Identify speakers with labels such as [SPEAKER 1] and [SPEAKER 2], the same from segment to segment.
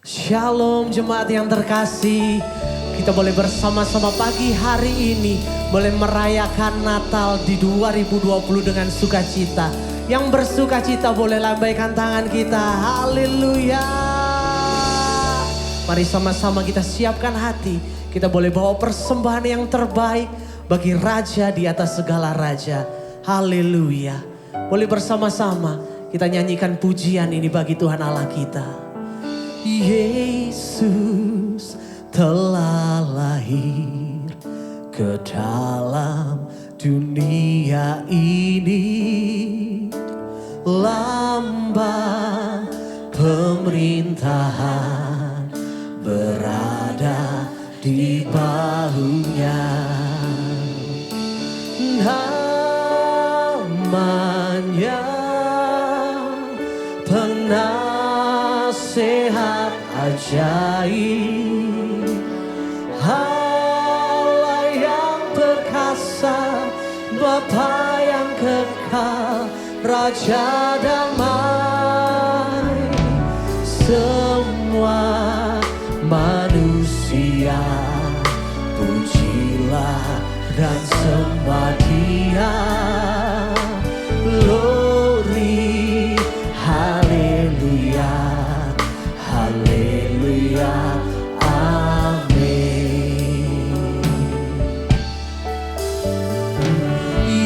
[SPEAKER 1] Shalom jemaat yang terkasih. Kita boleh bersama-sama pagi hari ini boleh merayakan Natal di 2020 dengan sukacita. Yang bersukacita boleh lambaikan tangan kita. Haleluya. Mari sama-sama kita siapkan hati. Kita boleh bawa persembahan yang terbaik bagi Raja di atas segala raja. Haleluya. Boleh bersama-sama kita nyanyikan pujian ini bagi Tuhan Allah kita. Yesus telah lahir ke dalam dunia ini, lambang pemerintahan berada di bahunya. Namanya penasehat ajaib, Allah yang perkasa, Bapa yang kekal, Raja damai. Semua manusia pujilah dan sembah Dia. Glory, haleluya, haleluya, amin.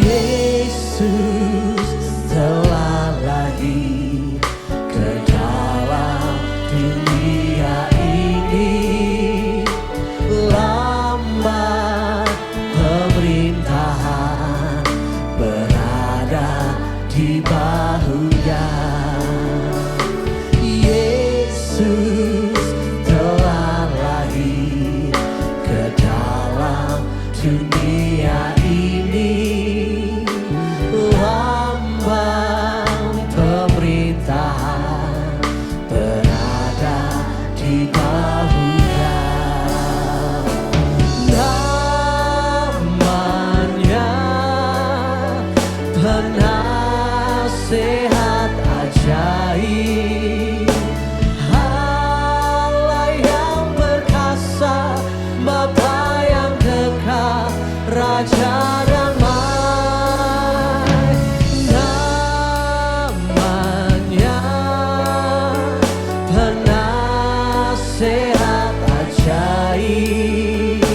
[SPEAKER 1] Yesus telah lahir ke dalam dunia ini, lambang pemerintahan berada di bahunya. Yesus telah lahir ke dalam dunia ini, lambang pemerintahan berada di bahunya. Namanya penasehat ajaib, Allah yang perkasa, Bapa yang kekal, Raja damai. Namanya penasehat ajaib,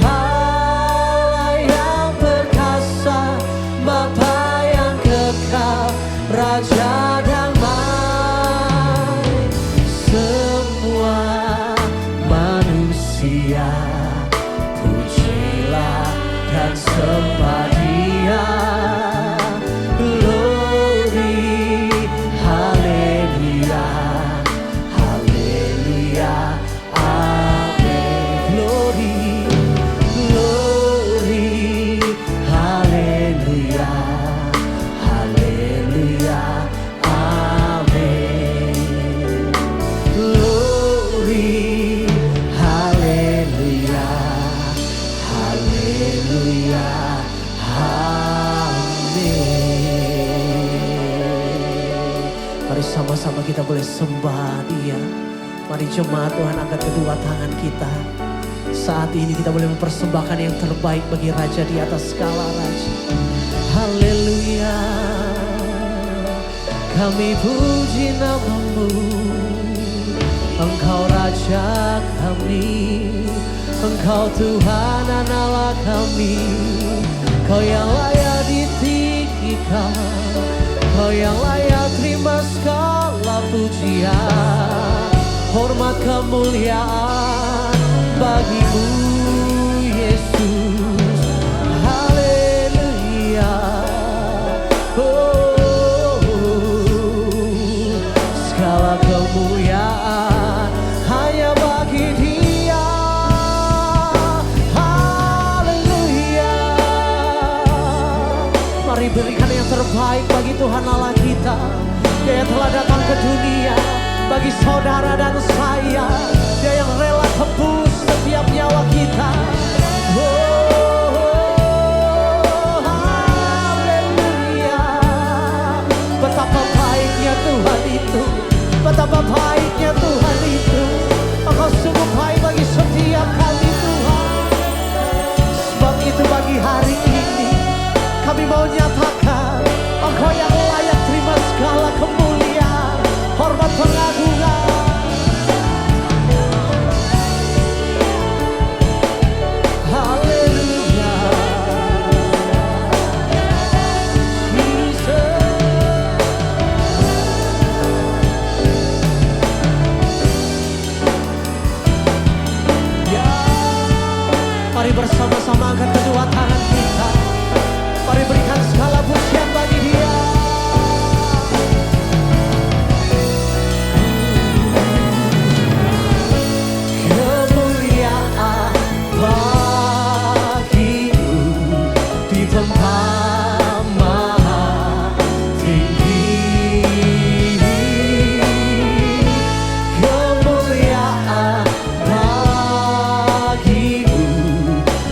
[SPEAKER 1] Allah yang perkasa, Bapa yang kekal, Raja damai. Semua manusia pujilah dan sembah Dia. Glory, haleluya, haleluya, amin. Glory, glory, haleluya, haleluya, amin. Glory, haleluya, haleluya, amin. Mari sama-sama kita boleh sembah Dia. Mari jemaat Tuhan angkat kedua tangan kita. Saat ini kita boleh mempersembahkan yang terbaik bagi Raja di atas segala raja. Haleluya. Kami puji nama-Mu, Engkau Raja kami, Engkau Tuhan dan Allah kami. Kau yang layak ditinggikan, Kau yang layak terima segala pujian. Hormat kemuliaan bagi-Mu Yesus. Haleluya. Oh, segala kemuliaan hanya bagi Dia. Haleluya. Mari berikan yang terbaik bagi Tuhan Allah kita. Dia yang telah datang ke dunia bagi saudara dan saya. Dia yang rela tebus setiap nyawa kita. Oh, haleluya. Betapa baiknya Tuhan itu, betapa baiknya Tuhan itu. Mari bersama-sama angkat kedua tangan kita. Mari berikan segala pujian bagi Dia. Kemuliaan bagimu di tempat maha tinggi. Kemuliaan bagimu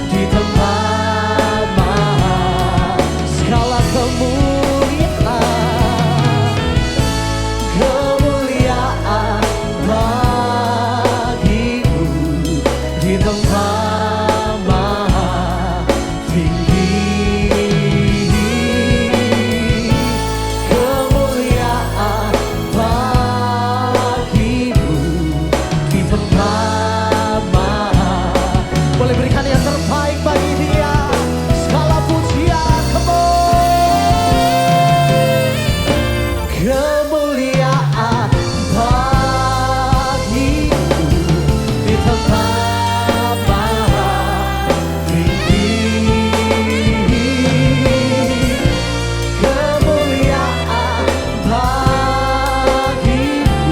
[SPEAKER 1] di tempat maha, segala kemuliaan. Kemuliaan bagimu di tempat maha tinggi. Kemuliaan bagimu di tempat maha. Boleh berikan yang terbaik bagi Dia. Segala pujian, kemuliaan bagimu di tempat maha tinggi. Kemuliaan bagimu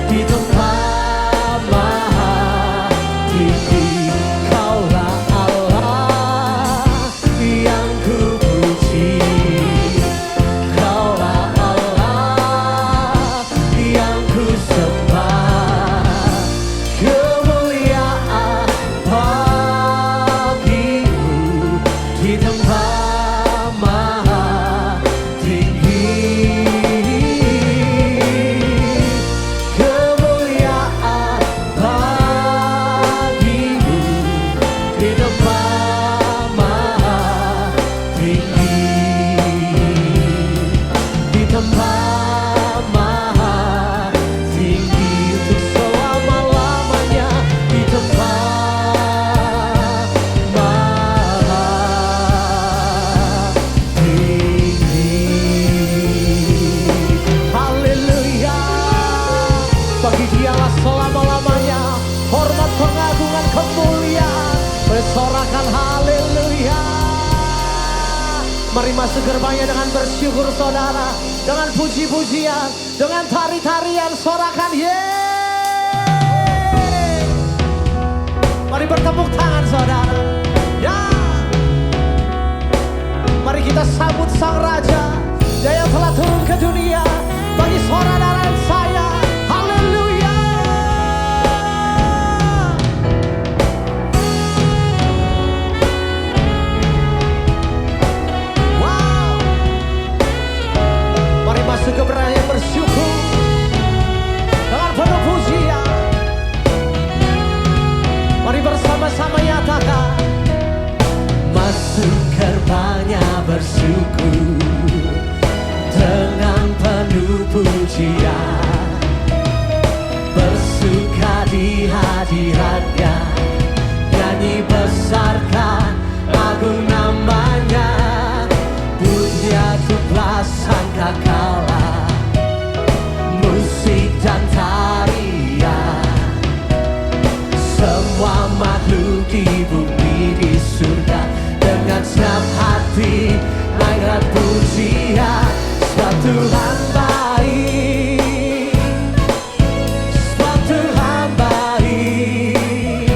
[SPEAKER 1] di tempat maha tinggi. Kaulah Allah yang ku puji. Kaulah Allah yang ku sembah. Kemuliaan bagimu di tempat maha tinggi. Kemuliaan bagimu di tempat maha tinggi. Di tempat maha tinggi untuk selama-lamanya. Di tempat maha tinggi. Haleluya. Bagi Dialah selama-lamanya hormat, pengagungan, kemuliaan. Bersorakan haleluya. Mari masuk gerbangnya dengan bersyukur saudara. Dengan puji-pujian, dengan tari-tarian, sorakan yeay. Mari bertepuk tangan saudara. Ya. Mari kita sambut Sang Raja, Dia yang telah turun ke dunia bagi saudara dan saya. Haleluya. Wow. Mari masuk ke gerbang yang bersyukur dengan penuh pujian. Mari bersama-sama nyatakan, masuk gerbangnya bersyukur dengan penuh pujian. Bersuka di hadiratnya, nyanyi besarkan agung namanya. Puja tuklah sangkakala, musik dan tarian. Semua makhluk di bumi di surga dengan senang hati angkat pujian. Sebab Tuhan baik, sebab Tuhan baik,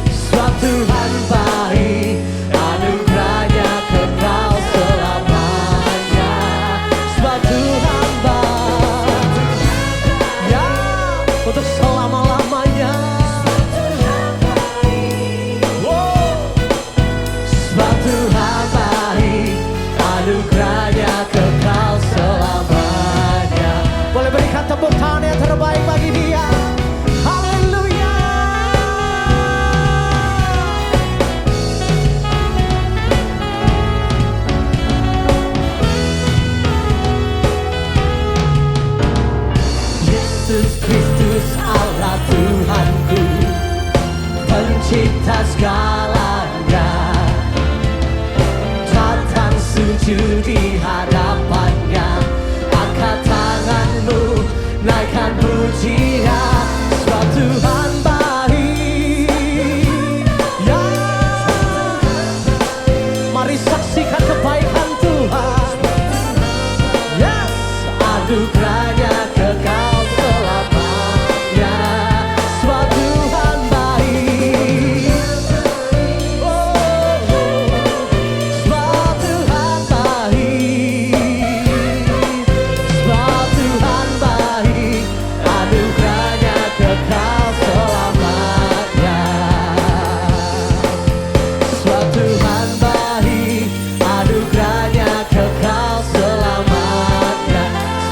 [SPEAKER 1] sebab Tuhan baik, anugerahnya kekal selamanya. Sebab Tuhan baik, ya, untuk selama-lamanya. Sebab Tuhan baik, anugerahnya kekal selamanya. Boleh berikan tepuk tangan yang terbaik bagi Dia. Haleluya. Kristus Allah Tuhanku, pencipta segalanya, datang sujud di hadapannya, angkat tanganmu, naikkan pujian, sebab Tuhan baik. Ya, mari saksikan kebaikan Tuhan. Yes, anugerahnya kekal selamanya, sebab Tuhan baik. Sebab Tuhan baik, sebab Tuhan baik, anugerahnya kekal selamanya. Sebab Tuhan baik, anugerahnya kekal selamanya.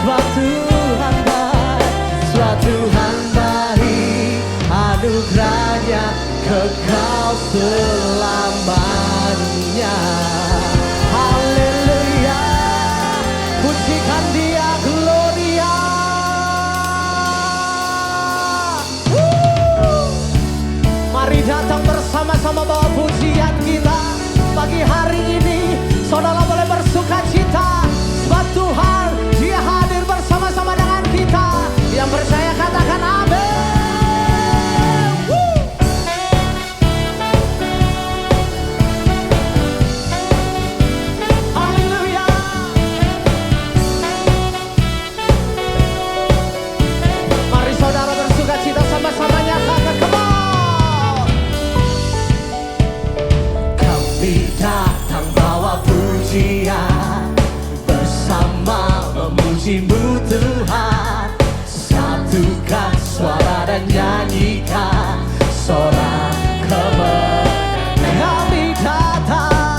[SPEAKER 1] Sebab Tuhan baik, sebab Tuhan baik, anugerahnya kekal selamanya. Haleluya, pujikan Dia, Gloria. Mari datang bersama-sama bawa pujian kita. Pagi hari ini saudara boleh bersuka cita, sebab Tuhan Dia hadir bersama-sama dengan kita. Yang percaya katakan amin. Haleluya. Mari saudara bersuka cita sama-sama nyatakan, come on. Kami datang bawa pujian, bersama memuji-Mu Tuhan, satukan suara dan nyanyikan sorak kemenangan. Kami datang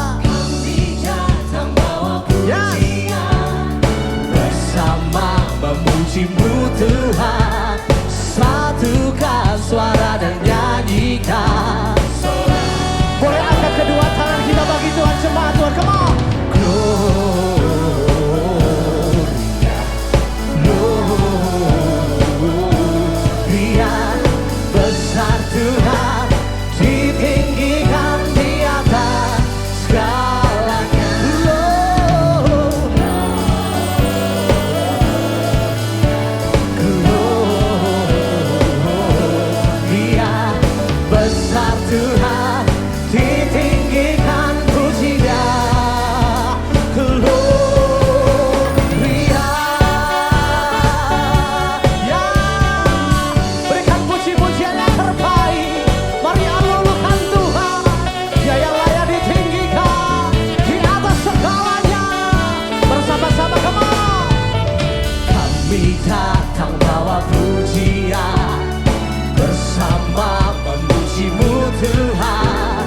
[SPEAKER 1] bawa pujian, bersama memuji-Mu Tuhan, satukan suara dan nyanyikan. Boleh angkat kedua tangan kita bagi Tuhan, jemaat Tuhan, come on. Gloria, Gloria, besar Tuhan, ditinggikan di atas segalanya. Gloria, besar Tuhan, ditinggikan puji-Nya. Gloria, ya, berikan puji-pujian yang terbaik. Mari alulukan Tuhan, Dia yang layak ditinggikan di atas segalanya. Bersama-sama, come on. Kami datang bawa pujian, bersama memuji-Mu Tuhan,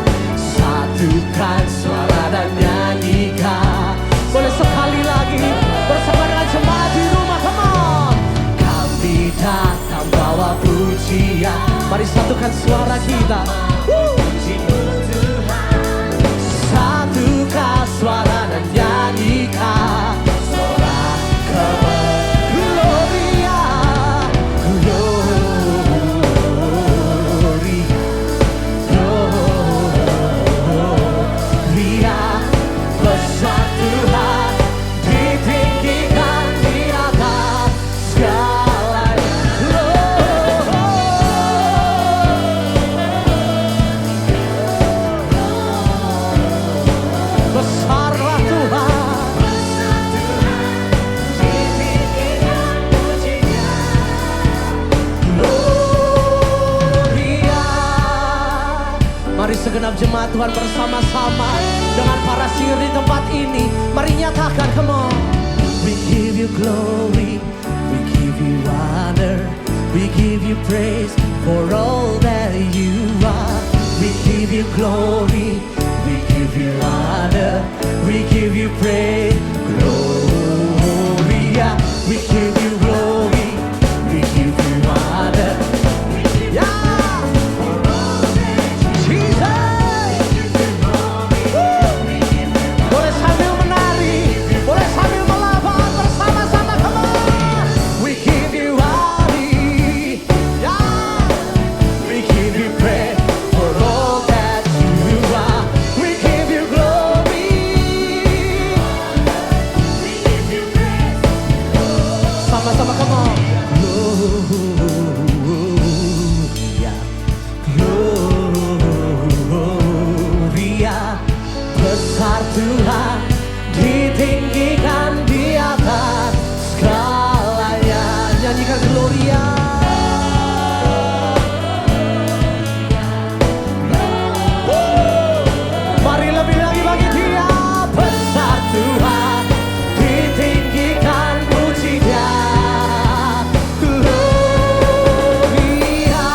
[SPEAKER 1] satukan suara dan nyanyikan. Boleh sekali lagi bersama dengan jemaat di rumah, come on. Kami datang bawa pujian, mari satukan suara kita. Memuji-Mu Tuhan, satukan suara dan nyanyikan sorak kemenangan. Gloria, Gloria, besar Tuhan, ditinggikan di atas segalanya. Besarlah Tuhan, ditinggikan puji-Nya. Gloria. Mari segenap jemaat Tuhan bersama-sama dengan para sihir di tempat ini, mari nyatakan, come on. We give you glory, we give you honor, we give you praise for all that you are. We give you glory, we give you honor, we give you praise. Gloria, we give you glory, we give you honor. Yeah, Jesus. Boleh sambil menari, boleh sambil melambang bersama-sama, come on. We give you honor. Gloria. Mari lebih lagi bagi Dia. Besar Tuhan, ditinggikan puji Dia. Gloria.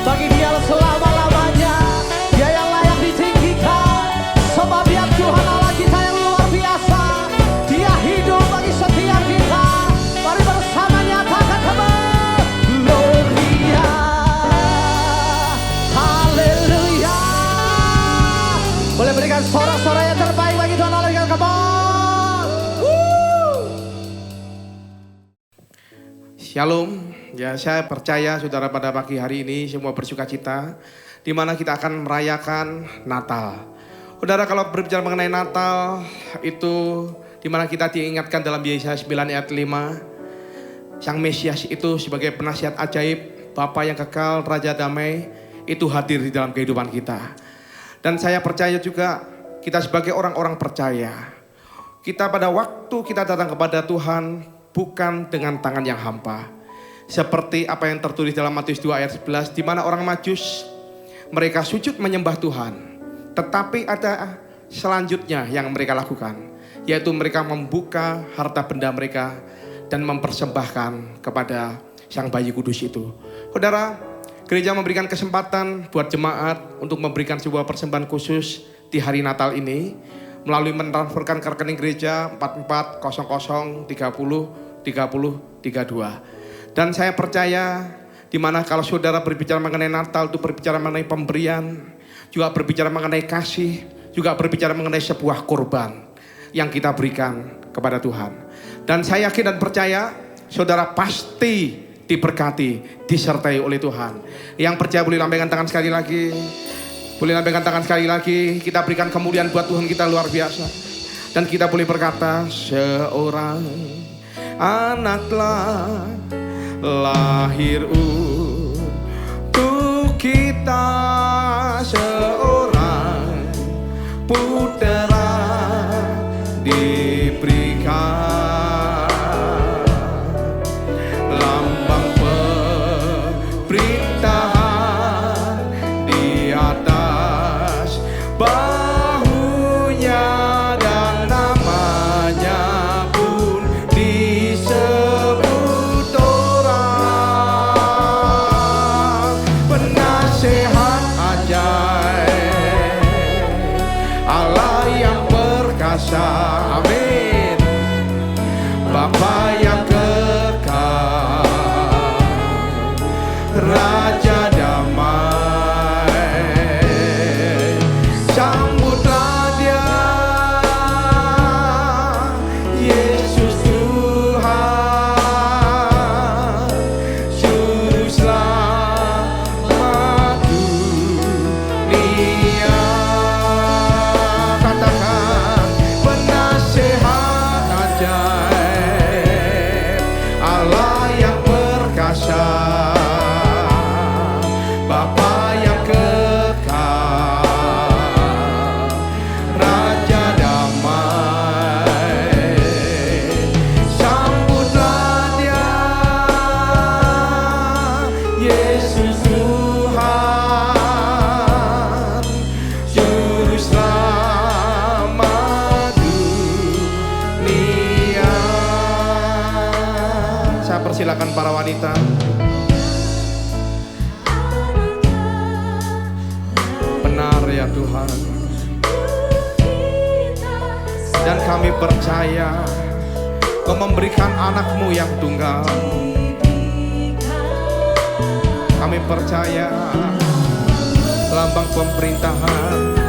[SPEAKER 1] Bagi Dia selama-lamanya. Dia yang layak ditinggikan. Sebab Dia Tuhan Allah kita yang luar biasa. Dia hidup bagi setiap kita. Mari bersama nyatakan kembali. Gloria. Haleluya. Boleh berikan sorak-sorak yang terbaik bagi Tuhan Allah yang kembali.
[SPEAKER 2] Shalom, ya saya percaya saudara pada pagi hari ini semua bersuka cita di mana kita akan merayakan Natal. Saudara kalau berbicara mengenai Natal itu di mana kita diingatkan dalam Yesaya 9 ayat 5, Sang Mesias itu sebagai penasihat ajaib, Bapa yang kekal, Raja damai itu hadir di dalam kehidupan kita. Dan saya percaya juga kita sebagai orang-orang percaya, kita pada waktu kita datang kepada Tuhan bukan dengan tangan yang hampa. Seperti apa yang tertulis dalam Matius 2 ayat 11, di mana orang Majus mereka sujud menyembah Tuhan. Tetapi ada selanjutnya yang mereka lakukan, yaitu mereka membuka harta benda mereka dan mempersembahkan kepada Sang Bayi Kudus itu. Saudara, gereja memberikan kesempatan buat jemaat untuk memberikan sebuah persembahan khusus di hari Natal ini melalui mentransferkan ke rekening gereja 4400303032. Dan saya percaya di mana kalau saudara berbicara mengenai Natal itu berbicara mengenai pemberian, juga berbicara mengenai kasih, juga berbicara mengenai sebuah korban yang kita berikan kepada Tuhan. Dan saya yakin dan percaya saudara pasti diberkati, disertai oleh Tuhan. Yang percaya boleh lambaikan tangan sekali lagi. Boleh lambaikan tangan sekali lagi. Kita berikan kemuliaan buat Tuhan kita luar biasa. Dan kita boleh berkata, seorang anaklah lahir untuk kita, seorang putera diberikan. Amin. Bapa yang kekal, Raja damai, sambutlah Dia, Yesus Tuhan, Juru Selamat dunia. Katakan, penasehat ajaib, Allah yang perkasa, Bapa yang kekal, Raja damai, sambutlah Dia, Yesus Tuhan, Juru Selamat dunia. Saya persilakan para wanita. Benar ya Tuhan. Dan kami percaya Kau memberikan anak-Mu yang tunggal. Kami percaya lambang pemerintahan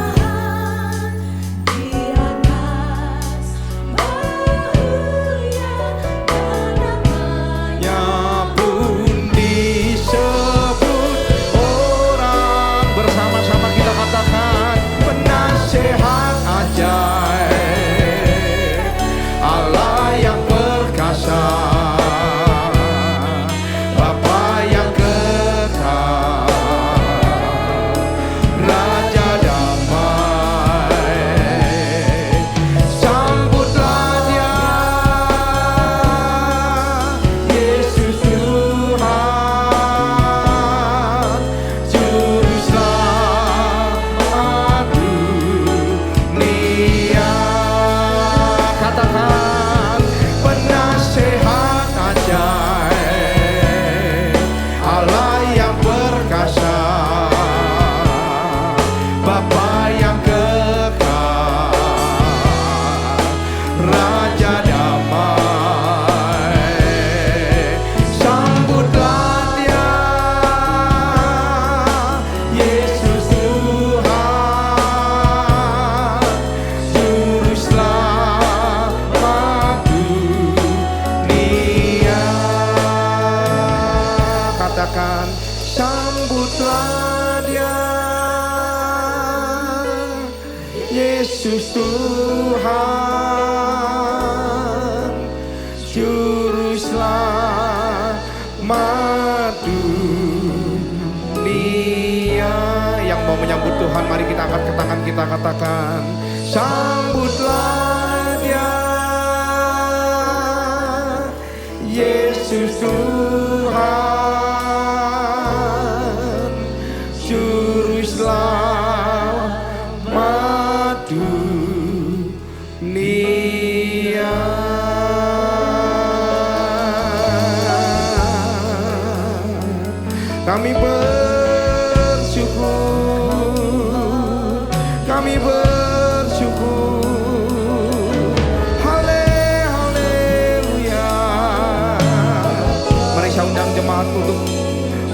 [SPEAKER 2] Raja damai. katakan, sambutlah Dia, Yesus Tuhan, Juru Selamat dunia. Yang mau menyambut Tuhan, mari kita angkat ke tangan kita, katakan, sambutlah Dia, Yesus Tuhan, Juru Selamat dunia. Kami bersyukur, kami bersyukur. Haleluya. Mari saya undang jemaat untuk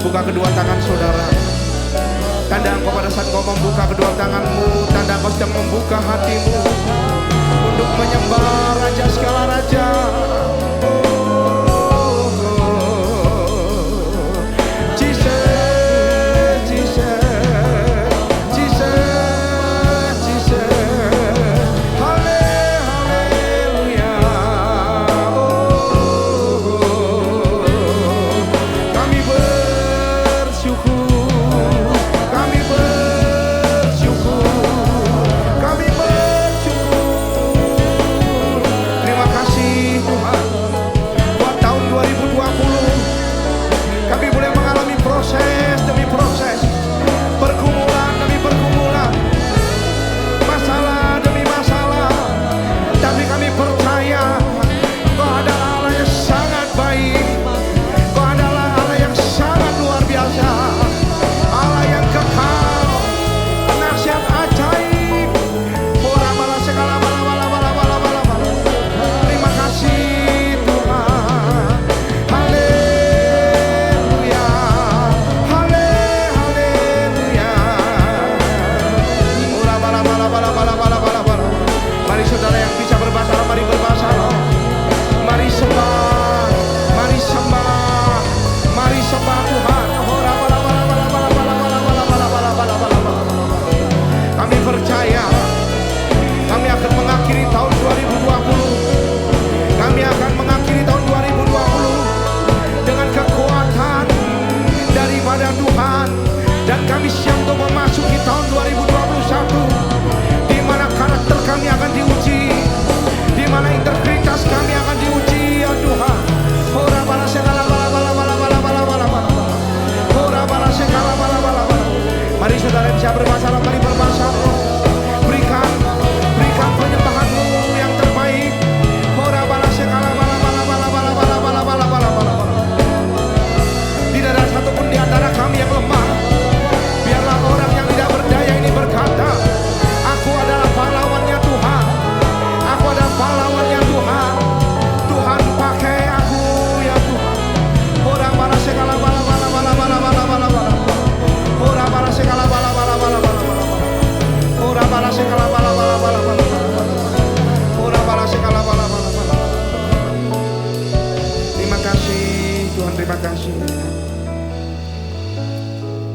[SPEAKER 2] buka kedua tangan saudara. Tanda engkau pada saat kau membuka kedua tanganmu, tanda engkau sedang membuka hatimu untuk menyembah Raja segala Raja.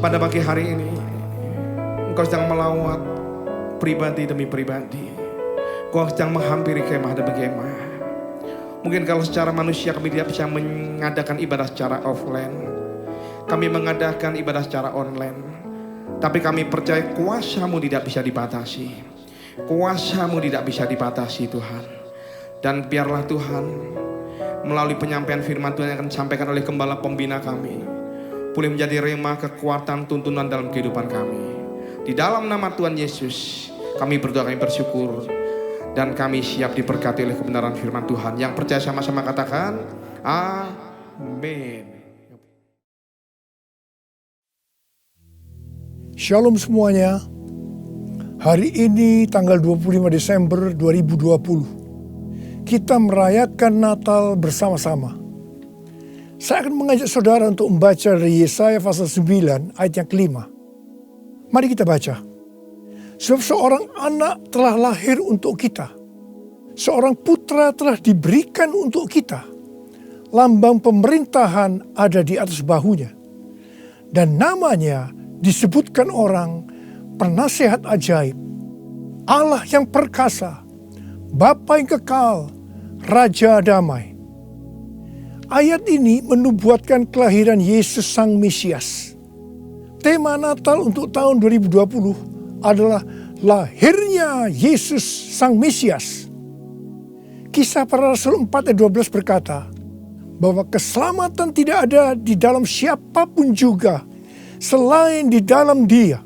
[SPEAKER 2] Pada pagi hari ini engkau sedang melawat pribadi demi pribadi. Engkau sedang menghampiri kemah demi kemah. Mungkin kalau secara manusia kami tidak bisa mengadakan ibadah secara offline, kami mengadakan ibadah secara online, tapi kami percaya kuasa-Mu tidak bisa dibatasi. Kuasa-Mu tidak bisa dibatasi Tuhan. Dan biarlah Tuhan melalui penyampaian firman Tuhan yang akan disampaikan oleh gembala pembina kami boleh menjadi rema kekuatan tuntunan dalam kehidupan kami. Di dalam nama Tuhan Yesus kami berdoa, kami bersyukur, dan kami siap diberkati oleh kebenaran firman Tuhan. Yang percaya sama-sama katakan amin.
[SPEAKER 3] Shalom semuanya. Hari ini tanggal 25 Desember 2020 kita merayakan Natal bersama-sama. Saya akan mengajak saudara untuk membaca dari Yesaya pasal 9 ayat yang kelima. Mari kita baca. Sebab seorang anak telah lahir untuk kita. Seorang putra telah diberikan untuk kita. Lambang pemerintahan ada di atas bahunya. Dan namanya disebutkan orang penasehat ajaib, Allah yang perkasa, Bapa yang kekal, Raja damai. Ayat ini menubuatkan kelahiran Yesus Sang Mesias. Tema Natal untuk tahun 2020 adalah lahirnya Yesus Sang Mesias. Kisah Para Rasul 4 ayat 12 berkata bahwa keselamatan tidak ada di dalam siapapun juga selain di dalam Dia.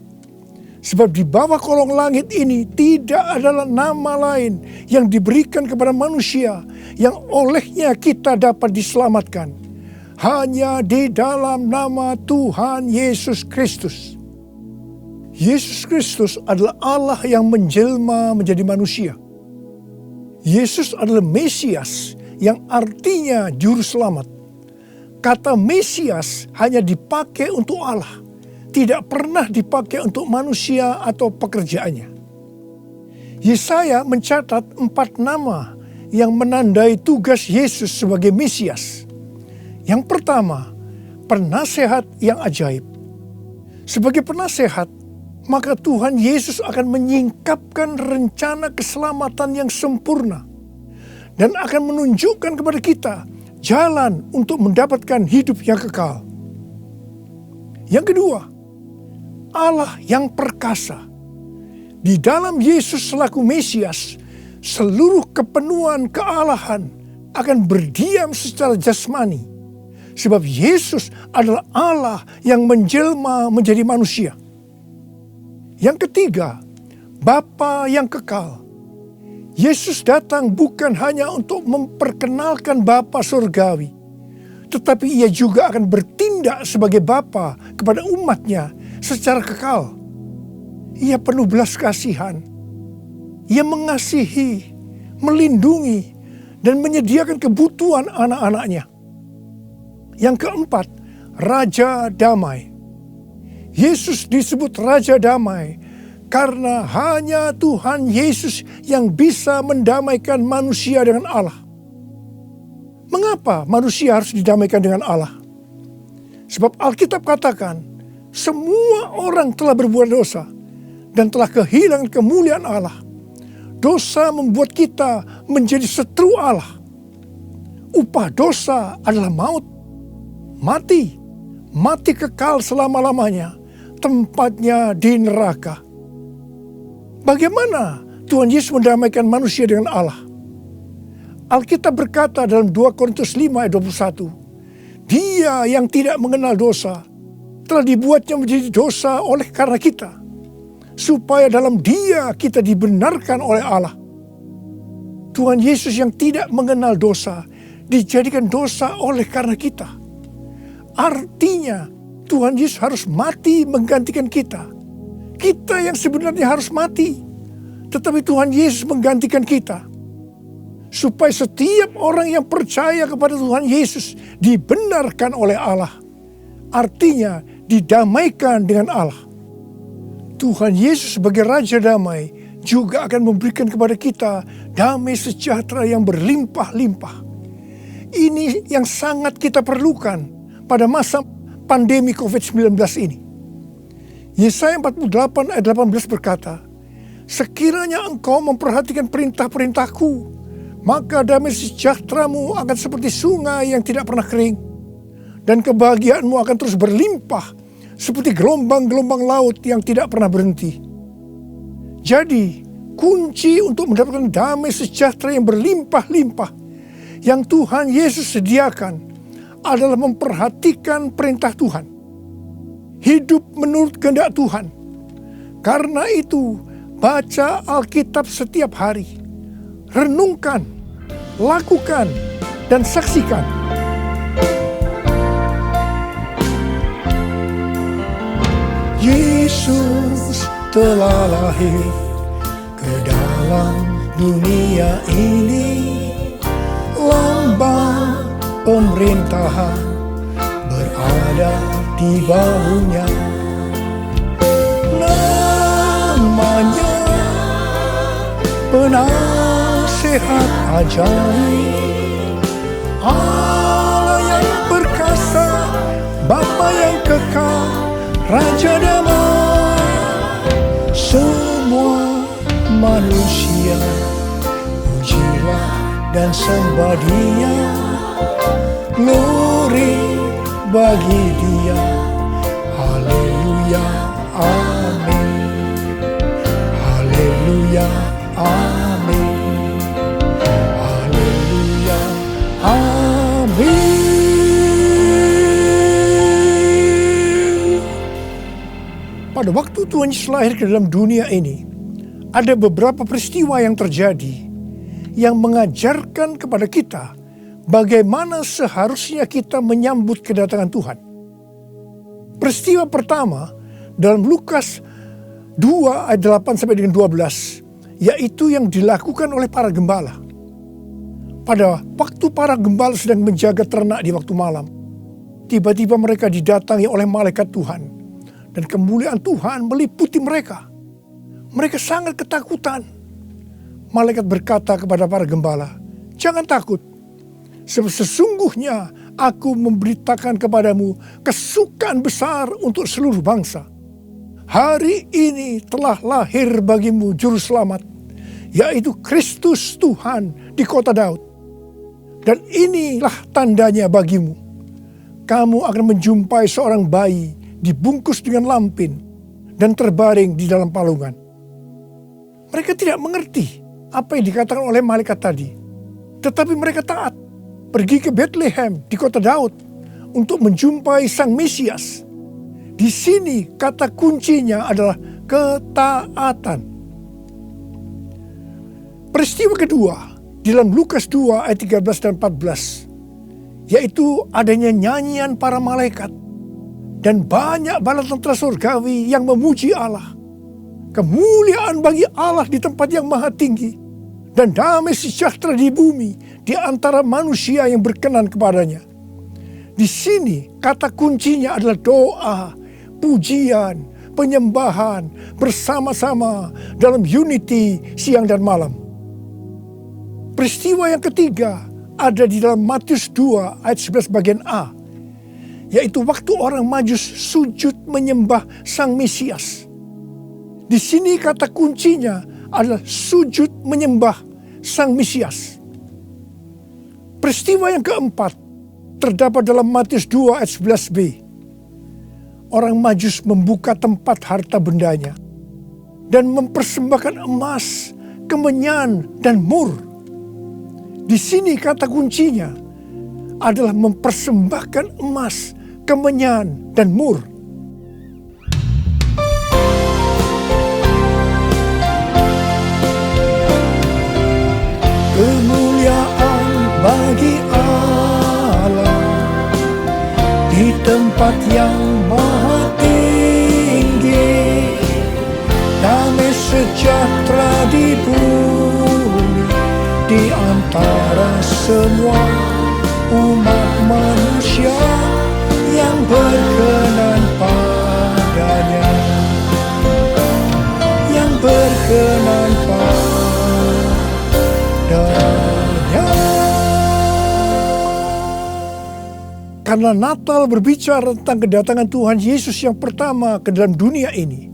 [SPEAKER 3] Sebab di bawah kolong langit ini tidak adalah nama lain yang diberikan kepada manusia yang olehnya kita dapat diselamatkan. Hanya di dalam nama Tuhan Yesus Kristus. Yesus Kristus adalah Allah yang menjelma menjadi manusia. Yesus adalah Mesias yang artinya juru selamat. Kata Mesias hanya dipakai untuk Allah, tidak pernah dipakai untuk manusia atau pekerjaannya. Yesaya mencatat 4 nama yang menandai tugas Yesus sebagai Mesias. Yang pertama, penasehat yang ajaib. Sebagai penasehat, maka Tuhan Yesus akan menyingkapkan rencana keselamatan yang sempurna dan akan menunjukkan kepada kita jalan untuk mendapatkan hidup yang kekal. Yang kedua, Allah yang perkasa. Di dalam Yesus selaku Mesias, seluruh kepenuhan kealahan akan berdiam secara jasmani. Sebab Yesus adalah Allah yang menjelma menjadi manusia. Yang ketiga, Bapa yang kekal. Yesus datang bukan hanya untuk memperkenalkan Bapa surgawi, tetapi Ia juga akan bertindak sebagai Bapa kepada umatnya secara kekal. Ia penuh belas kasihan. Ia mengasihi, melindungi, dan menyediakan kebutuhan anak-anaknya. Yang keempat, Raja Damai. Yesus disebut Raja Damai karena hanya Tuhan Yesus yang bisa mendamaikan manusia dengan Allah. Mengapa manusia harus didamaikan dengan Allah? Sebab Alkitab katakan, semua orang telah berbuat dosa dan telah kehilangan kemuliaan Allah. Dosa membuat kita menjadi setru Allah. Upah dosa adalah maut, mati kekal selama-lamanya, tempatnya di neraka. Bagaimana Tuhan Yesus mendamaikan manusia dengan Allah? Alkitab berkata dalam 2 Korintus 5 ayat 21, Dia yang tidak mengenal dosa telah dibuatnya menjadi dosa oleh karena kita, supaya dalam Dia kita dibenarkan oleh Allah. Tuhan Yesus yang tidak mengenal dosa dijadikan dosa oleh karena kita. Artinya Tuhan Yesus harus mati menggantikan kita. Kita yang sebenarnya harus mati, tetapi Tuhan Yesus menggantikan kita. Supaya setiap orang yang percaya kepada Tuhan Yesus dibenarkan oleh Allah. Artinya didamaikan dengan Allah. Tuhan Yesus sebagai Raja Damai juga akan memberikan kepada kita damai sejahtera yang berlimpah-limpah. Ini yang sangat kita perlukan pada masa pandemi COVID-19 ini. Yesaya 48 ayat 18 berkata, Sekiranya engkau memperhatikan perintah-perintahku, maka damai sejahteramu akan seperti sungai yang tidak pernah kering. Dan kebahagiaanmu akan terus berlimpah seperti gelombang-gelombang laut yang tidak pernah berhenti. Jadi, kunci untuk mendapatkan damai sejahtera yang berlimpah-limpah yang Tuhan Yesus sediakan adalah memperhatikan perintah Tuhan. Hidup menurut kehendak Tuhan. Karena itu, baca Alkitab setiap hari. Renungkan, lakukan, dan saksikan. Yesus telah lahir ke dalam dunia ini. Lambang pemerintahan berada di bahunya. Namanya penasehat ajaib, Allah yang perkasa, Bapa yang kekal, Raja damai. Semua manusia pujilah dan sembah Dia. Glory bagi Dia. Haleluya, amin. Haleluya, amin. Haleluya, amin. Pada waktu Tuhan Yesus lahir ke dalam dunia ini, ada beberapa peristiwa yang terjadi yang mengajarkan kepada kita bagaimana seharusnya kita menyambut kedatangan Tuhan. Peristiwa pertama dalam Lukas 2 ayat 8 sampai dengan 12, yaitu yang dilakukan oleh para gembala. Pada waktu para gembala sedang menjaga ternak di waktu malam, tiba-tiba mereka didatangi oleh malaikat Tuhan. Dan kemuliaan Tuhan meliputi mereka. Mereka sangat ketakutan. Malaikat berkata kepada para gembala, "Jangan takut. Sebab sesungguhnya aku memberitakan kepadamu kesukaan besar untuk seluruh bangsa. Hari ini telah lahir bagimu juru selamat, yaitu Kristus Tuhan di kota Daud. Dan inilah tandanya bagimu. Kamu akan menjumpai seorang bayi dibungkus dengan lampin dan terbaring di dalam palungan." Mereka tidak mengerti apa yang dikatakan oleh malaikat tadi. Tetapi mereka taat. Pergi ke Bethlehem di kota Daud untuk menjumpai Sang Mesias. Di sini kata kuncinya adalah ketaatan. Peristiwa kedua di dalam Lukas 2 ayat 13 dan 14, yaitu adanya nyanyian para malaikat dan banyak bala tentara surgawi yang memuji Allah. Kemuliaan bagi Allah di tempat yang maha tinggi, dan damai sejahtera di bumi di antara manusia yang berkenan kepadanya. Di sini kata kuncinya adalah doa, pujian, penyembahan bersama-sama dalam unity siang dan malam. Peristiwa yang ketiga ada di dalam Matius 2 ayat 11 bagian A, yaitu waktu orang Majus sujud menyembah Sang Mesias. Di sini kata kuncinya adalah sujud menyembah Sang Mesias. Peristiwa yang keempat terdapat dalam Matius 2 ayat 11b. Orang Majus membuka tempat harta bendanya dan mempersembahkan emas, kemenyan, dan mur. Di sini kata kuncinya adalah mempersembahkan emas, kemenyan, dan mur. Kemuliaan bagi Allah di tempat yang maha tinggi, damai sejahtera di bumi di antara semua umat manusia yang berkenan padanya, yang berkenan padanya. Karena Natal berbicara tentang kedatangan Tuhan Yesus yang pertama ke dalam dunia ini,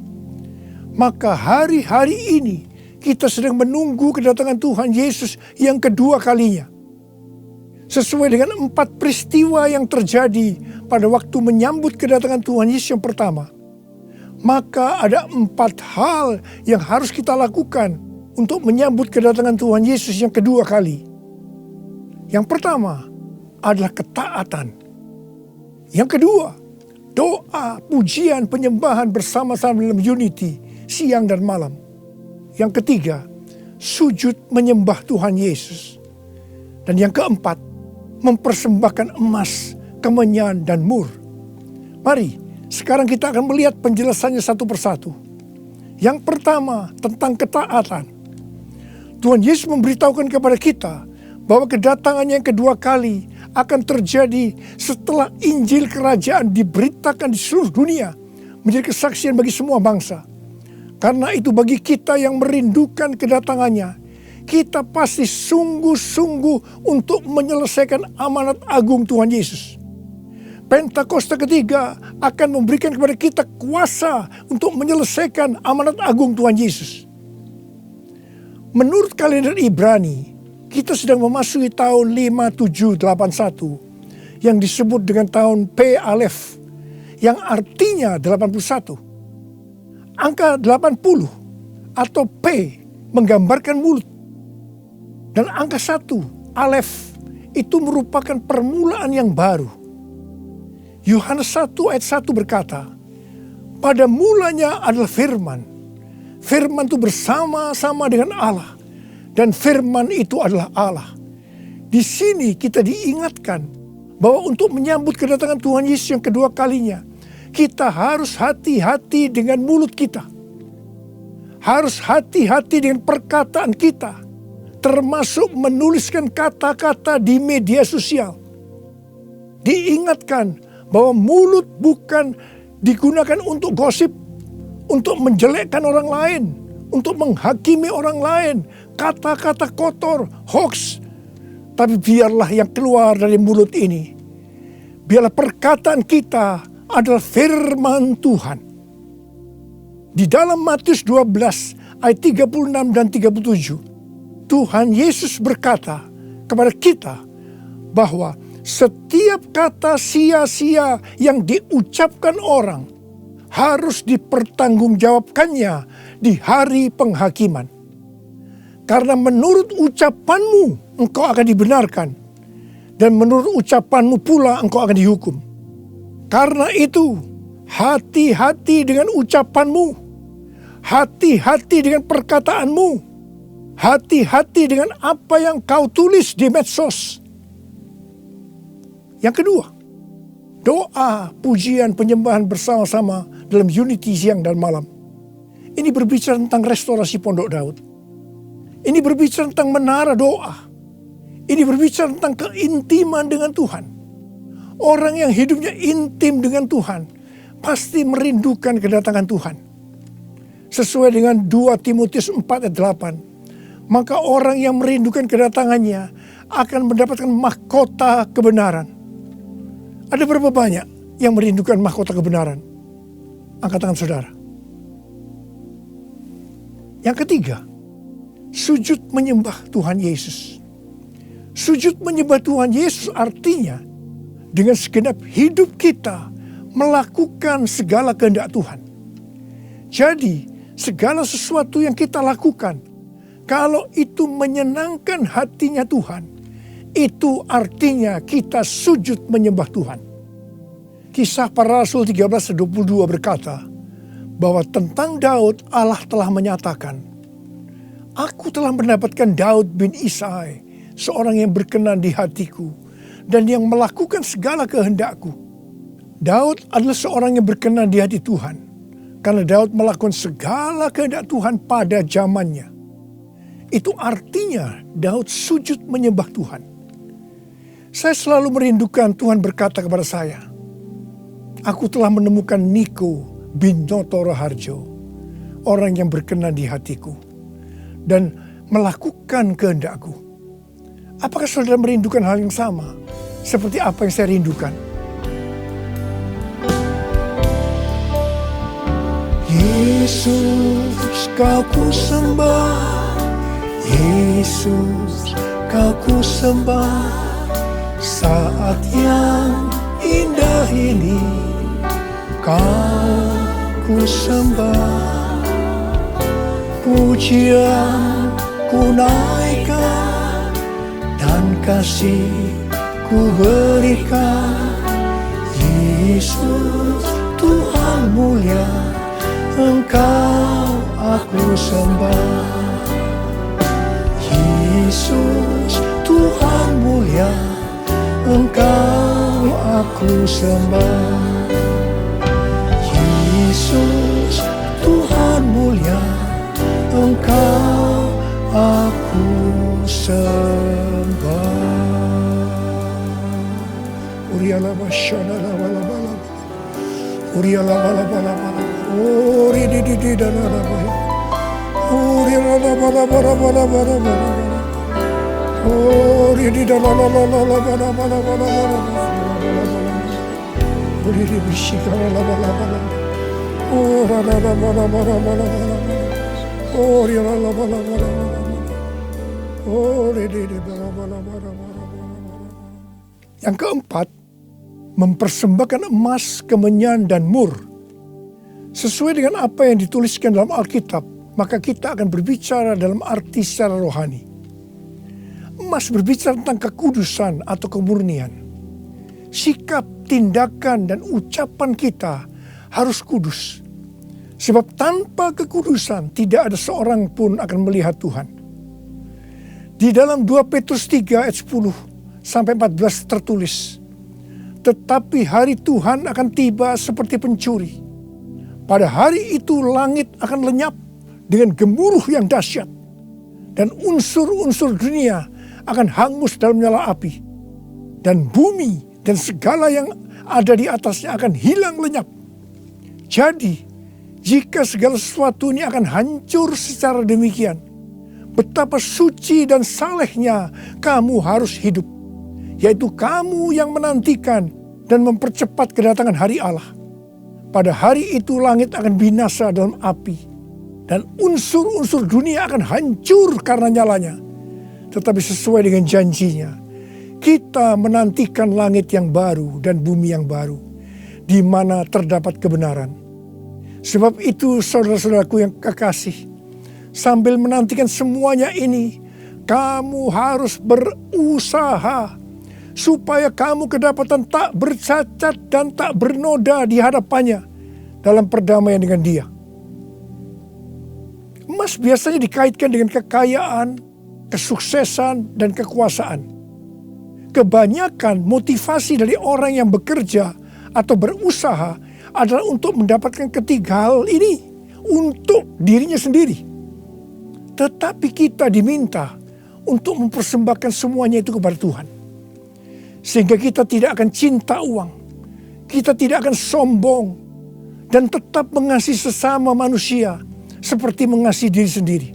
[SPEAKER 3] maka hari-hari ini kita sedang menunggu kedatangan Tuhan Yesus yang kedua kalinya. Sesuai dengan 4 peristiwa yang terjadi pada waktu menyambut kedatangan Tuhan Yesus yang pertama, maka ada 4 hal yang harus kita lakukan untuk menyambut kedatangan Tuhan Yesus yang kedua kali. Yang pertama adalah ketaatan. Yang kedua, doa, pujian, penyembahan bersama-sama dalam unity siang dan malam. Yang ketiga, sujud menyembah Tuhan Yesus. Dan yang keempat, mempersembahkan emas, kemenyan, dan mur. Mari, sekarang kita akan melihat penjelasannya satu persatu. Yang pertama, tentang ketaatan. Tuhan Yesus memberitahukan kepada kita bahwa kedatangannya yang kedua kali akan terjadi setelah Injil Kerajaan diberitakan di seluruh dunia, menjadi kesaksian bagi semua bangsa. Karena itu bagi kita yang merindukan kedatangannya, kita pasti sungguh-sungguh untuk menyelesaikan amanat agung Tuhan Yesus. Pentakosta ketiga akan memberikan kepada kita kuasa untuk menyelesaikan amanat agung Tuhan Yesus. Menurut kalender Ibrani, kita sedang memasuki tahun 5781 yang disebut dengan tahun P Alef, yang artinya 81. Angka 80 atau P menggambarkan mulut. Dan angka 1, Alef, itu merupakan permulaan yang baru. Yohanes 1 ayat 1 berkata, pada mulanya adalah firman. Firman itu bersama-sama dengan Allah. Dan firman itu adalah Allah. Di sini kita diingatkan bahwa untuk menyambut kedatangan Tuhan Yesus yang kedua kalinya, kita harus hati-hati dengan mulut kita. Harus hati-hati dengan perkataan kita. Termasuk menuliskan kata-kata di media sosial. Diingatkan bahwa mulut bukan digunakan untuk gosip, untuk menjelekkan orang lain, untuk menghakimi orang lain, kata-kata kotor, hoax. Tapi biarlah yang keluar dari mulut ini, biarlah perkataan kita adalah firman Tuhan. Di dalam Matius 12 ayat 36 dan 37, Tuhan Yesus berkata kepada kita bahwa setiap kata sia-sia yang diucapkan orang harus dipertanggungjawabkannya di hari penghakiman. Karena menurut ucapanmu engkau akan dibenarkan, dan menurut ucapanmu pula engkau akan dihukum. Karena itu, hati-hati dengan ucapanmu, hati-hati dengan perkataanmu, hati-hati dengan apa yang kau tulis di medsos. Yang kedua, doa, pujian, penyembahan bersama-sama dalam unity siang dan malam. Ini berbicara tentang restorasi Pondok Daud. Ini berbicara tentang menara doa. Ini berbicara tentang keintiman dengan Tuhan. Orang yang hidupnya intim dengan Tuhan pasti merindukan kedatangan Tuhan. Sesuai dengan 2 Timotius 4 ayat 8. Maka orang yang merindukan kedatangannya akan mendapatkan mahkota kebenaran. Ada berapa banyak yang merindukan mahkota kebenaran? Angkat tangan saudara. Yang ketiga, sujud menyembah Tuhan Yesus. Sujud menyembah Tuhan Yesus artinya dengan segenap hidup kita melakukan segala kehendak Tuhan. Jadi segala sesuatu yang kita lakukan, kalau itu menyenangkan hatinya Tuhan, itu artinya kita sujud menyembah Tuhan. Kisah Para Rasul 13:22 berkata bahwa tentang Daud Allah telah menyatakan, aku telah mendapatkan Daud bin Isai, seorang yang berkenan di hatiku dan yang melakukan segala kehendakku. Daud adalah seorang yang berkenan di hati Tuhan karena Daud melakukan segala kehendak Tuhan pada zamannya. Itu artinya Daud sujud menyembah Tuhan. Saya selalu merindukan Tuhan berkata kepada saya, aku telah menemukan Niko bin Noto Raharjo, orang yang berkenan di hatiku dan melakukan kehendakku. Apakah saudara merindukan hal yang sama seperti apa yang saya rindukan? Yesus, kau ku sembah, Yesus, kau ku sembah. Saat yang indah ini kau ku sembah, pujian ku naikkan dan kasih ku berikan. Yesus Tuhan mulia, Engkau aku sembah. Yesus Tuhan mulia, Engkau aku sembah. Yesus Tuhan mulia, Engkau aku sembah. Uriala basyana la bala bala. Uriala bala bala bala. Uri di di da da da. Uriala bala bala bala bala bala. Oh, di da la la la la la la la la la la. Yang keempat, mempersembahkan emas, kemenyan, dan mur. Sesuai dengan apa yang dituliskan dalam Alkitab, maka kita akan berbicara dalam arti secara rohani. Emas berbicara tentang kekudusan atau kemurnian. Sikap, tindakan, dan ucapan kita harus kudus. Sebab tanpa kekudusan tidak ada seorang pun akan melihat Tuhan. Di dalam 2 Petrus 3 ayat 10 sampai 14 tertulis, tetapi hari Tuhan akan tiba seperti pencuri. Pada hari itu langit akan lenyap dengan gemuruh yang dahsyat, dan unsur-unsur dunia akan hangus dalam nyala api, dan bumi dan segala yang ada di atasnya akan hilang lenyap. Jadi, jika segala sesuatu ini akan hancur secara demikian, betapa suci dan salehnya kamu harus hidup, yaitu kamu yang menantikan dan mempercepat kedatangan hari Allah. Pada hari itu langit akan binasa dalam api, dan unsur-unsur dunia akan hancur karena nyalanya. Tetapi sesuai dengan janjinya, kita menantikan langit yang baru dan bumi yang baru, di mana terdapat kebenaran. Sebab itu saudara-saudaraku yang kekasih, sambil menantikan semuanya ini, kamu harus berusaha supaya kamu kedapatan tak bercacat dan tak bernoda di hadapannya dalam perdamaian dengan Dia. Emas biasanya dikaitkan dengan kekayaan, kesuksesan, dan kekuasaan. Kebanyakan motivasi dari orang yang bekerja atau berusaha adalah untuk mendapatkan ketiga hal ini untuk dirinya sendiri. Tetapi kita diminta untuk mempersembahkan semuanya itu kepada Tuhan. Sehingga kita tidak akan cinta uang, kita tidak akan sombong, dan tetap mengasihi sesama manusia seperti mengasihi diri sendiri.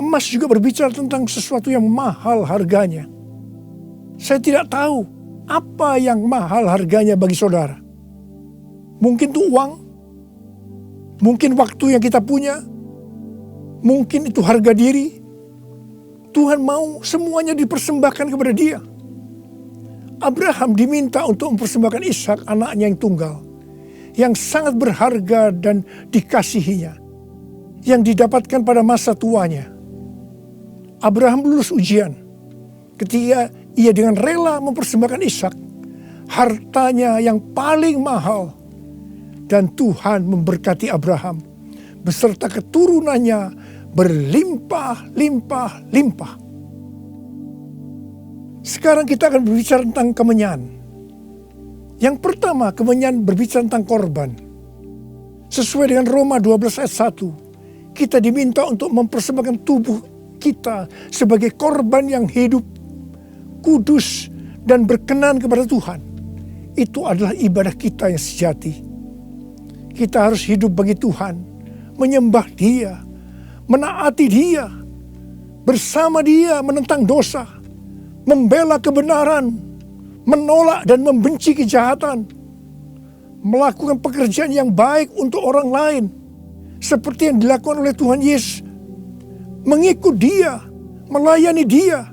[SPEAKER 3] Emas juga berbicara tentang sesuatu yang mahal harganya. Saya tidak tahu apa yang mahal harganya bagi saudara. Mungkin itu uang, mungkin waktu yang kita punya, mungkin itu harga diri. Tuhan mau semuanya dipersembahkan kepada Dia. Abraham diminta untuk mempersembahkan Ishak, anaknya yang tunggal, yang sangat berharga dan dikasihinya, yang didapatkan pada masa tuanya. Abraham lulus ujian ketika ia dengan rela mempersembahkan Ishak, hartanya yang paling mahal, dan Tuhan memberkati Abraham beserta keturunannya berlimpah-limpah-limpah. Sekarang kita akan berbicara tentang kemenyan. Yang pertama, kemenyan berbicara tentang korban. Sesuai dengan Roma 12 ayat 1, kita diminta untuk mempersembahkan tubuh kita sebagai korban yang hidup, kudus, dan berkenan kepada Tuhan. Itu adalah ibadah kita yang sejati. Kita harus hidup bagi Tuhan, menyembah Dia, menaati Dia, bersama Dia menentang dosa, membela kebenaran, menolak dan membenci kejahatan, melakukan pekerjaan yang baik untuk orang lain, seperti yang dilakukan oleh Tuhan Yesus, mengikut Dia, melayani Dia,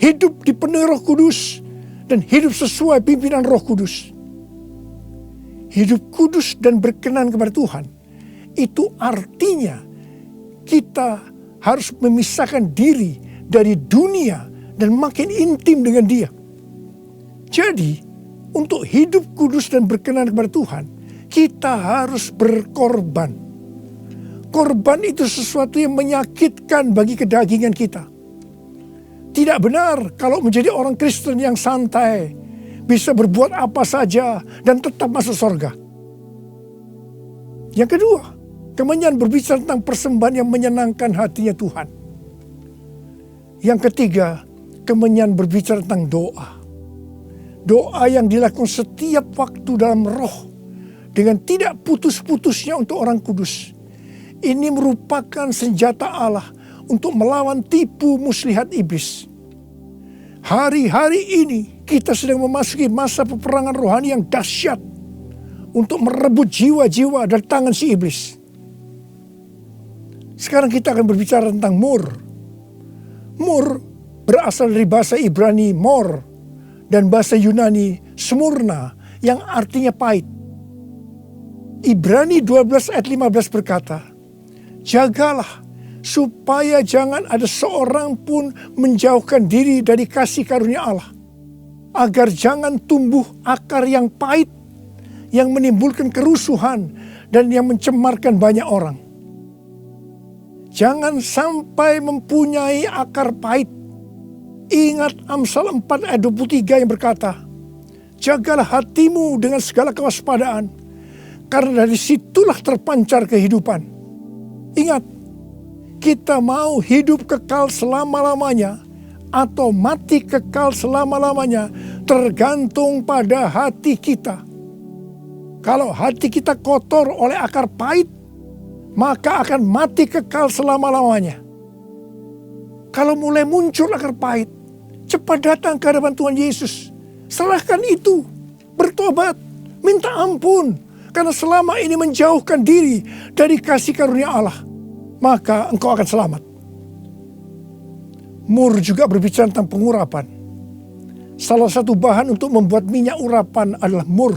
[SPEAKER 3] hidup dipenuhi Roh Kudus, dan hidup sesuai pimpinan Roh Kudus. Hidup kudus dan berkenan kepada Tuhan, itu artinya kita harus memisahkan diri dari dunia dan makin intim dengan Dia. Jadi, untuk hidup kudus dan berkenan kepada Tuhan, kita harus berkorban. Korban itu sesuatu yang menyakitkan bagi kedagingan kita. Tidak benar kalau menjadi orang Kristen yang santai, bisa berbuat apa saja dan tetap masuk surga. Yang kedua, kemenyan berbicara tentang persembahan yang menyenangkan hatinya Tuhan. Yang ketiga, kemenyan berbicara tentang doa. Doa yang dilakukan setiap waktu dalam roh, dengan tidak putus-putusnya untuk orang kudus. Ini merupakan senjata Allah untuk melawan tipu muslihat iblis. Hari-hari ini Kita sedang memasuki masa peperangan rohani yang dahsyat untuk merebut jiwa-jiwa dari tangan si iblis. Sekarang kita akan berbicara tentang mur. Mur berasal dari bahasa Ibrani mor dan bahasa Yunani smurna yang artinya pahit. Ibrani 12 ayat 15 berkata, jagalah supaya jangan ada seorang pun menjauhkan diri dari kasih karunia Allah, agar jangan tumbuh akar yang pahit, yang menimbulkan kerusuhan dan yang mencemarkan banyak orang. Jangan sampai mempunyai akar pahit. Ingat Amsal 4 ayat 23 yang berkata, jagalah hatimu dengan segala kewaspadaan, karena dari situlah terpancar kehidupan. Ingat, kita mau hidup kekal selama-lamanya atau mati kekal selama-lamanya tergantung pada hati kita. Kalau hati kita kotor oleh akar pahit, maka akan mati kekal selama-lamanya. Kalau mulai muncul akar pahit, cepat datang ke hadapan Tuhan Yesus. Serahkan itu, bertobat, minta ampun. Karena selama ini menjauhkan diri dari kasih karunia Allah, maka engkau akan selamat. Mur juga berbicara tentang pengurapan. Salah satu bahan untuk membuat minyak urapan adalah mur.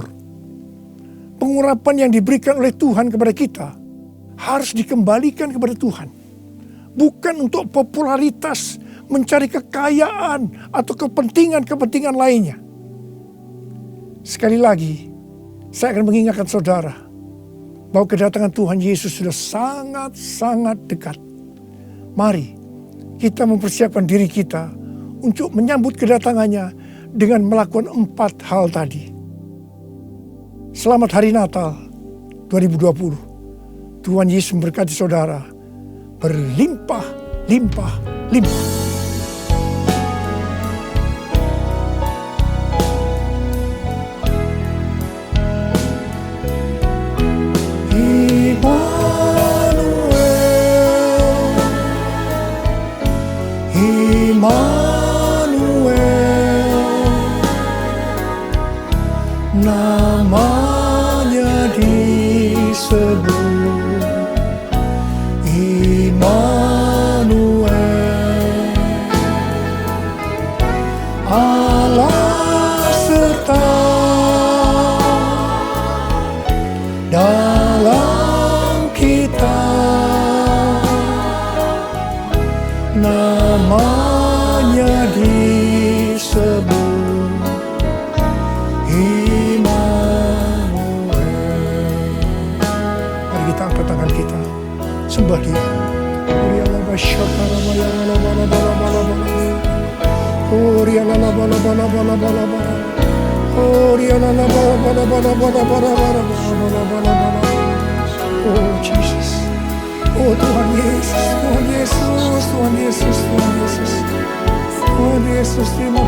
[SPEAKER 3] Pengurapan yang diberikan oleh Tuhan kepada kita harus dikembalikan kepada Tuhan. Bukan untuk popularitas, mencari kekayaan, atau kepentingan-kepentingan lainnya. Sekali lagi, saya akan mengingatkan saudara bahwa kedatangan Tuhan Yesus sudah sangat-sangat dekat. Mari kita mempersiapkan diri kita untuk menyambut kedatangannya dengan melakukan 4 hal tadi. Selamat Hari Natal 2020. Tuhan Yesus memberkati saudara berlimpah, limpah, limpah. Namanya disebut Immanuel, Allah serta dalam kita. Namanya disebut tangan kita, sembah Dia. Oh Jesus, oh Tuhan Yesus, Tuhan Yesus, Tuhan Yesus, Tuhan Yesus, Tuhan Yesus, terima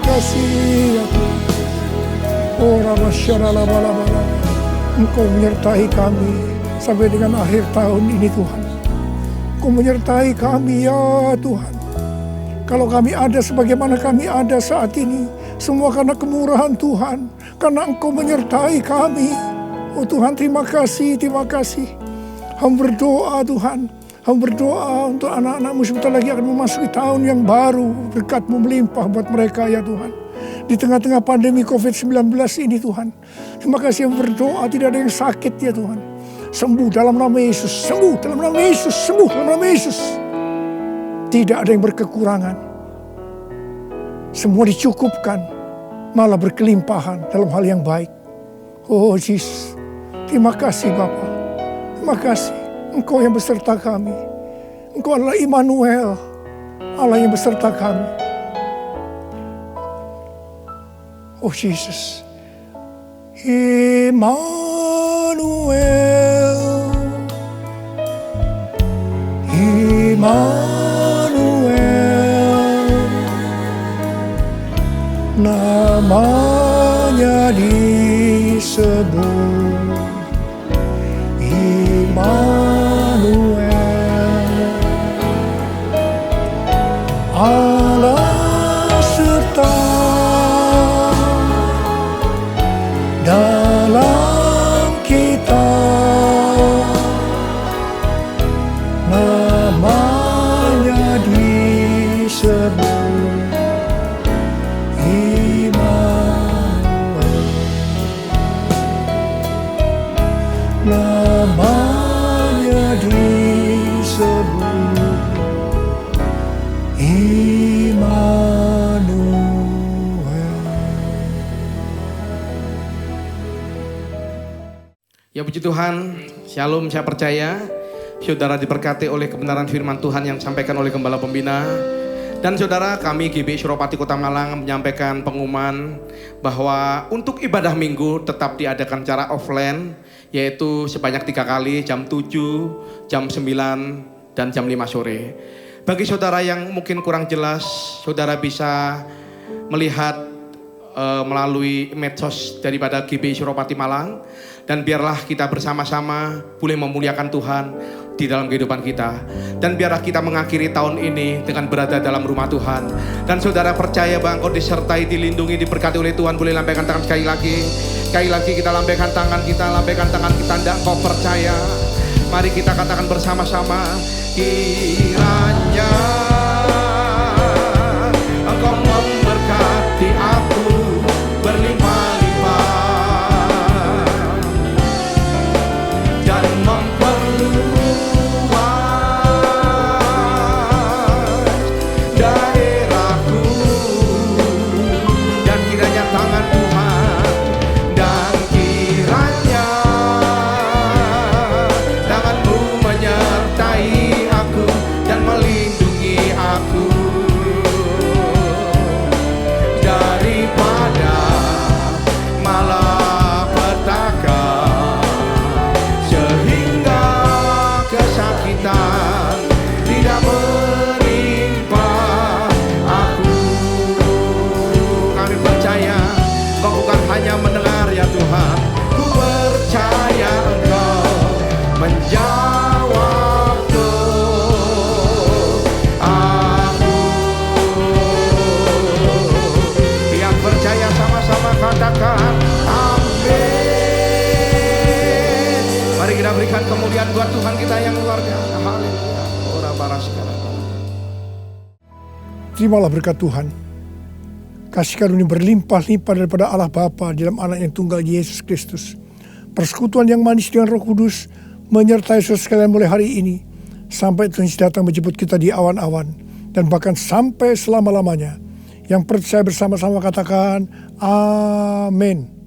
[SPEAKER 3] kasih ya Tuhan. Oh Rabbasharalabala, Engkau menyertai kami sampai dengan akhir tahun ini Tuhan. Engkau menyertai kami ya Tuhan. Kalau kami ada sebagaimana kami ada saat ini, semua karena kemurahan Tuhan. Karena Engkau menyertai kami. Oh Tuhan, terima kasih, terima kasih. Hamba berdoa Tuhan. Hamba berdoa untuk anak-anak-Mu sebentar lagi akan memasuki tahun yang baru. Berkat-Mu melimpah buat mereka ya Tuhan. Di tengah-tengah pandemi COVID-19 ini Tuhan. Terima kasih yang berdoa tidak ada yang sakit ya Tuhan. Sembuh dalam nama Yesus. Sembuh dalam nama Yesus. Sembuh dalam nama Yesus. Tidak ada yang berkekurangan. Semua dicukupkan. Malah berkelimpahan dalam hal yang baik. Oh Jesus. Terima kasih Bapa. Terima kasih. Engkau yang beserta kami. Engkau adalah Immanuel. Allah yang beserta kami. Oh Jesus, Immanuel, Immanuel, namanya disebut Immanuel, Allah serta dalam kitab, namanya disebut Immanuel. Namanya disebut Immanuel.
[SPEAKER 2] Ya puji Tuhan, Shalom, saya percaya saudara diberkati oleh kebenaran firman Tuhan yang disampaikan oleh Gembala Pembina. Dan saudara, kami GBI Suropati Kota Malang menyampaikan pengumuman bahwa untuk ibadah minggu tetap diadakan secara offline, yaitu sebanyak 3 kali, jam 7, jam 9, dan jam 5 sore. Bagi saudara yang mungkin kurang jelas, saudara bisa melihat melalui medsos daripada GBI Suropati Malang. Dan biarlah kita bersama-sama boleh memuliakan Tuhan di dalam kehidupan kita. Dan biarlah kita mengakhiri tahun ini dengan berada dalam rumah Tuhan. Dan saudara percaya bahwa engkau disertai, dilindungi, diberkati oleh Tuhan. Boleh lambaikan tangan sekali lagi. Sekali lagi kita lambaikan tangan kita, lambaikan tangan kita. Tidak engkau percaya. Mari kita katakan bersama-sama. Kiranya engkau memberkati aku berlimpah-limpah dan memperluas daerahku, dan kiranya tangan Tuhan, dan kiranya tangan-Mu menyertai aku dan melindungi aku daripada malapetaka, sehingga kesakitan tidak menimpa aku. Kami percaya Engkau bukan hanya mendengar ya Tuhan, ku percaya Engkau menjawab doaku. Yang percaya sama-sama katakan amin. Mari kita berikan kemuliaan buat Tuhan kita yang luar biasa. Haleluya. Ora paraskara.
[SPEAKER 3] Terimalah berkat Tuhan. Kasih karunia berlimpah-limpah daripada Allah Bapa dalam anak yang tunggal Yesus Kristus. Persekutuan yang manis dengan Roh Kudus menyertai saudara sekalian mulai hari ini sampai Tuhan Yesus datang menjemput kita di awan-awan dan bahkan sampai selama-lamanya. Yang percaya bersama-sama katakan amin.